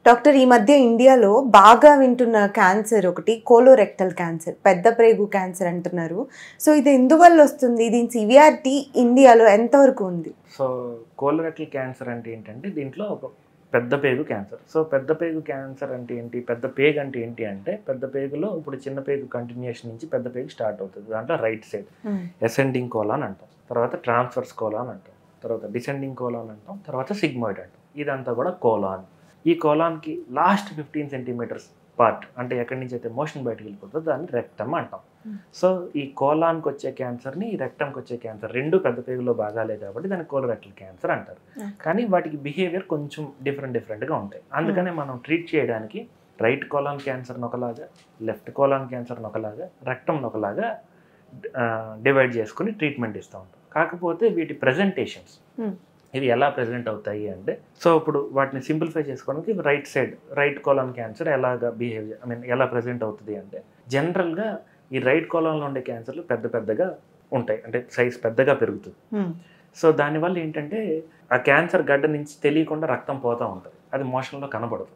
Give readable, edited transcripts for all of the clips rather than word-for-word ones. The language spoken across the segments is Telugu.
డాక్టర్ ఈ మధ్య ఇండియాలో బాగా వింటున్న క్యాన్సర్ ఒకటి కోలోరెక్టల్ క్యాన్సర్, పెద్ద ప్రేగు క్యాన్సర్ అంటున్నారు. సో ఇది ఎందువల్ల వస్తుంది, దీని సివియారిటీ ఇండియాలో ఎంతవరకు ఉంది? సో కోలోరెక్టల్ క్యాన్సర్ అంటే ఏంటంటే దీంట్లో ఒక పెద్ద పేగు క్యాన్సర్. సో పెద్ద పేగు క్యాన్సర్ అంటే ఏంటి, పెద్ద పేగు అంటే ఏంటి అంటే పెద్ద పేగులో ఇప్పుడు చిన్న పేగు కంటిన్యూషన్ నుంచి పెద్ద పేగు స్టార్ట్ అవుతుంది. దాంట్లో రైట్ సైడ్ అసెండింగ్ కోలాన్ అంటాం, తర్వాత ట్రాన్స్వర్స్ కోలాన్ అంటాం, తర్వాత డిసెండింగ్ కోలాన్ అంటాం, తర్వాత సిగ్మాయిడ్ అంటాం. ఇదంతా కూడా కోలాన్. ఈ కోలాన్కి లాస్ట్ 15 సెంటీమీటర్స్ పార్ట్ అంటే ఎక్కడి నుంచి అయితే మోషన్ బయటకు వెళ్ళిపోతుందో దాన్ని రెక్టమ్ అంటాం. సో ఈ కోలాన్కి వచ్చే క్యాన్సర్ని ఈ రెక్టమ్కి వచ్చే క్యాన్సర్ రెండు పెద్ద పేగులో భాగాలే కాబట్టి దాన్ని కోలోరెక్టల్ క్యాన్సర్ అంటారు. కానీ వాటికి బిహేవియర్ కొంచెం డిఫరెంట్గా ఉంటాయి. అందుకనే మనం ట్రీట్ చేయడానికి రైట్ కోలాన్ క్యాన్సర్ని ఒకలాగా, లెఫ్ట్ కోలాన్ క్యాన్సర్ని ఒకలాగా, రెక్టమ్ని ఒకలాగా డివైడ్ చేసుకుని ట్రీట్మెంట్ ఇస్తూ ఉంటాం. కాకపోతే వీటి ప్రజెంటేషన్స్ ఇవి ఎలా ప్రజెంట్ అవుతాయి అంటే, సో ఇప్పుడు వాటిని సింప్లిఫై చేసుకోవడానికి right side right colon cancer ఎలాగా ఎలా ప్రజెంట్ అవుతుంది అంటే, జనరల్గా ఈ రైట్ కోలాన్లో ఉండే క్యాన్సర్లు పెద్దగా ఉంటాయి, అంటే సైజ్ పెద్దగా పెరుగుతుంది. సో దానివల్ల ఏంటంటే ఆ క్యాన్సర్ గడ్డ నుంచి తెలియకుండా రక్తం పోతూ ఉంటుంది, అది మోషన్లో కనబడదు.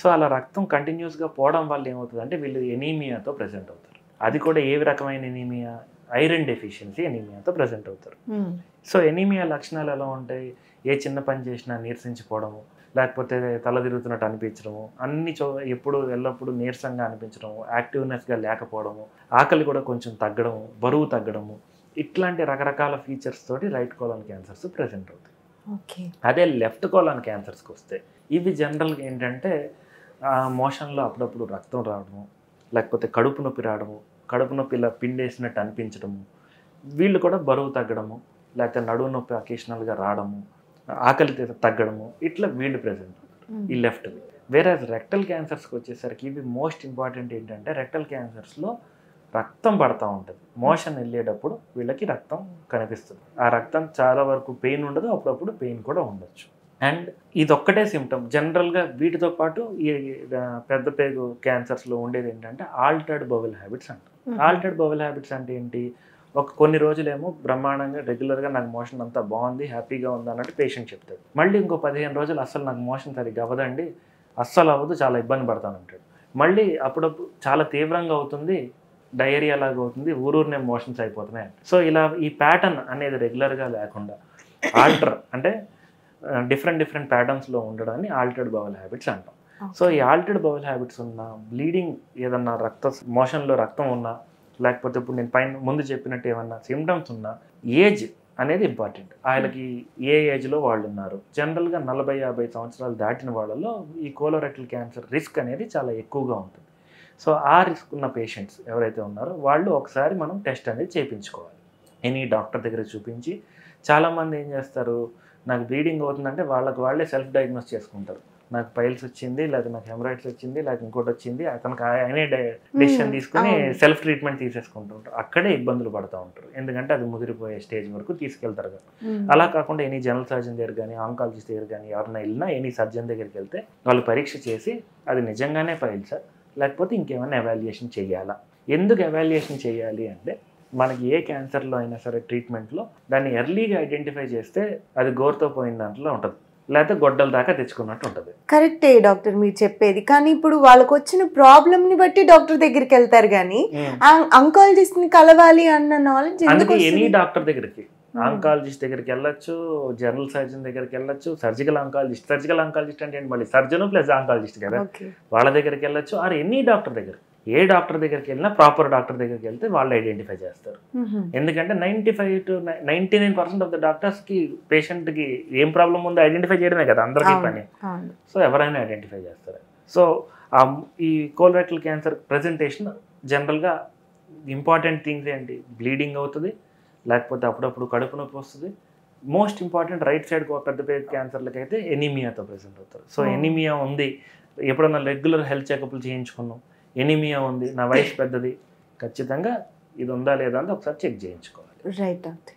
సో అలా రక్తం కంటిన్యూస్గా పోవడం వల్ల ఏమవుతుంది అంటే వీళ్ళు ఎనీమియాతో ప్రజెంట్ అవుతారు. అది కూడా ఏ రకమైన ఎనీమియా, ఐరన్ డెఫిషియన్సీ ఎనీమియాతో ప్రజెంట్ అవుతారు. సో ఎనీమియా లక్షణాలు ఎలా ఉంటాయి, ఏ చిన్న పని చేసినా నీరసించిపోవడము, లేకపోతే తల తిరుగుతున్నట్టు అనిపించడము, ఎప్పుడు ఎల్లప్పుడూ నీరసంగా అనిపించడము, యాక్టివ్నెస్గా లేకపోవడము, ఆకలి కూడా కొంచెం తగ్గడము, బరువు తగ్గడము, ఇట్లాంటి రకరకాల ఫీచర్స్ తోటి రైట్ కోలాన్ క్యాన్సర్స్ ప్రజెంట్ అవుతాయి. అదే లెఫ్ట్ కోలాన్ క్యాన్సర్స్కి వస్తే ఇవి జనరల్గా ఏంటంటే మోషన్లో అప్పుడప్పుడు రక్తం రావడము, లేకపోతే కడుపు నొప్పి రావడము, కడుపు నొప్పి ఇలా పిండేసినట్టు అనిపించడము, వీళ్ళు కూడా బరువు తగ్గడము, లేకపోతే నడువు నొప్పి అకేషనల్గా రావడము, ఆకలి తగ్గడము, ఇట్లా వీళ్ళు ప్రజెంట్ ఈ లెఫ్ట్వి. వేరే రెక్టల్ క్యాన్సర్స్కి వచ్చేసరికి ఇవి మోస్ట్ ఇంపార్టెంట్ ఏంటంటే రెక్టల్ క్యాన్సర్స్లో రక్తం పడతా ఉంటుంది. మోషన్ వెళ్ళేటప్పుడు వీళ్ళకి రక్తం కనిపిస్తుంది. ఆ రక్తం చాలా వరకు పెయిన్ ఉండదు, అప్పుడప్పుడు పెయిన్ కూడా ఉండొచ్చు. అండ్ ఇదొక్కటే సిమ్టమ్. జనరల్గా వీటితో పాటు ఈ పెద్ద పేగు క్యాన్సర్స్లో ఉండేది ఏంటంటే ఆల్టర్డ్ బౌవెల్ హ్యాబిట్స్ అంటారు. ఆల్టర్డ్ బౌవెల్ హ్యాబిట్స్ అంటే ఏంటి, కొన్ని రోజులేమో బ్రహ్మాండంగా రెగ్యులర్గా నాకు మోషన్ అంతా బాగుంది, హ్యాపీగా ఉంది అన్నట్టు పేషెంట్ చెప్తాడు. మళ్ళీ ఇంకో 15 రోజులు అస్సలు నాకు మోషన్ సరిగ్గా అవ్వదండి, అస్సలు అవ్వదు, చాలా ఇబ్బంది పడతాను అంటాడు. మళ్ళీ అప్పుడప్పుడు చాలా తీవ్రంగా అవుతుంది, డయేరియా లాగా అవుతుంది, ఊరూరునే మోషన్స్ అయిపోతున్నాయి. సో ఇలా ఈ ప్యాటర్న్ అనేది రెగ్యులర్గా లేకుండా ఆల్టర్ అంటే డిఫరెంట్ ప్యాటర్న్స్లో ఉండడాన్ని ఆల్టర్డ్ బౌవెల్ హ్యాబిట్స్ అంటాం. సో ఈ ఆల్టర్డ్ బౌవెల్ హ్యాబిట్స్ ఉన్నా, బ్లీడింగ్ ఏదన్నా మోషన్లో రక్తం ఉన్నా, లేకపోతే ఇప్పుడు నేను ముందు చెప్పినట్టు ఏమన్నా సిమ్టమ్స్ ఉన్నా, ఏజ్ అనేది ఇంపార్టెంట్. వాళ్ళకి ఏ ఏజ్లో వాళ్ళు ఉన్నారు. జనరల్గా 40-50 సంవత్సరాలు దాటిన వాళ్ళలో ఈ కోలోరెక్టల్ క్యాన్సర్ రిస్క్ అనేది చాలా ఎక్కువగా ఉంటుంది. సో ఆ రిస్క్ ఉన్న పేషెంట్స్ ఎవరైతే ఉన్నారో వాళ్ళు ఒకసారి మనం టెస్ట్ అనేది చేయించుకోవాలి. ఎనీ డాక్టర్ దగ్గర చూపించి, చాలామంది ఏం చేస్తారు, నాకు బ్లీడింగ్ అవుతుందంటే వాళ్ళే సెల్ఫ్ డయాగ్నోస్ చేసుకుంటారు. నాకు పైల్స్ వచ్చింది, లేకపోతే నాకు హెమరాయిడ్స్ వచ్చింది, లేకపోతే ఇంకోటి వచ్చింది, అతనికి ఆయనే డెసిషన్ తీసుకుని సెల్ఫ్ ట్రీట్మెంట్ తీసేసుకుంటుంటారు. అక్కడే ఇబ్బందులు పడుతూ ఉంటారు, ఎందుకంటే అది ముదిరిపోయే స్టేజ్ వరకు తీసుకెళ్తారు కదా. అలా కాకుండా ఎనీ జనరల్ సర్జన్ దగ్గర కానీ, ఆంకాలజిస్ట్ దగ్గర కానీ ఎవరైనా వెళ్ళినా ఎనీ సర్జన్ దగ్గరికి వెళ్తే వాళ్ళు పరీక్ష చేసి అది నిజంగానే పైల్సా లేకపోతే ఇంకేమైనా ఎవాల్యుయేషన్ చేయాలా. ఎందుకు ఎవాల్యుయేషన్ చేయాలి అంటే, మనకి ఏ క్యాన్సర్లో అయినా సరే ట్రీట్మెంట్లో దాన్ని ఎర్లీగా ఐడెంటిఫై చేస్తే అది గోరుతో పోయిన దాంట్లో ఉంటుంది, లేకపోతే గొడ్డల దాకా తెచ్చుకున్నట్టు ఉంటుంది. కరెక్టే డాక్టర్ మీరు చెప్పేది. కానీ ఇప్పుడు వాళ్ళకి వచ్చిన ప్రాబ్లమ్ని బట్టి డాక్టర్ దగ్గరికి వెళ్తారు, కానీ ఆంకాలజిస్ట్ని కలవాలి అన్న నాలెడ్జ్ అందుకే ఎనీ డాక్టర్ దగ్గరికి, ఆంకాలజిస్ట్ దగ్గరికి వెళ్ళొచ్చు, జనరల్ సర్జన్ దగ్గరికి వెళ్ళొచ్చు, సర్జికల్ ఆంకాలజిస్ట్ అంటే మళ్ళీ సర్జన్ ప్లస్ ఆంకాలజిస్ట్ కదా, వాళ్ళ దగ్గరికి వెళ్ళొచ్చు. ఆర్ ఎనీ డాక్టర్ దగ్గర, ఏ డాక్టర్ దగ్గరికి వెళ్ళినా ప్రాపర్ డాక్టర్ దగ్గరికి వెళ్తే వాళ్ళు ఐడెంటిఫై చేస్తారు. ఎందుకంటే 95-99% ఆఫ్ ద డాక్టర్స్కి పేషెంట్కి ఏం ప్రాబ్లం ఉందో ఐడెంటిఫై చేయడమే కదా అందరికీ పని. సో ఎవరైనా ఐడెంటిఫై చేస్తారు. సో ఈ కోలోరెక్టల్ క్యాన్సర్ ప్రజెంటేషన్ జనరల్గా ఇంపార్టెంట్ థింగ్స్ ఏంటి, బ్లీడింగ్ అవుతుంది, లేకపోతే అప్పుడప్పుడు కడుపు నొప్పి వస్తుంది. మోస్ట్ ఇంపార్టెంట్ రైట్ సైడ్ పెద్ద పేగు క్యాన్సర్లకి అయితే ఎనీమియాతో ప్రజెంట్ అవుతారు. సో ఎనీమియా ఉంది, ఎప్పుడన్నా రెగ్యులర్ హెల్త్ చెకప్లు చేయించుకున్నాం, ఎనీమియా ఉంది, నా వయసు పెద్దది, ఖచ్చితంగా ఇది ఉందా లేదా అని ఒకసారి చెక్ చేయించుకోవాలి. Right doctor.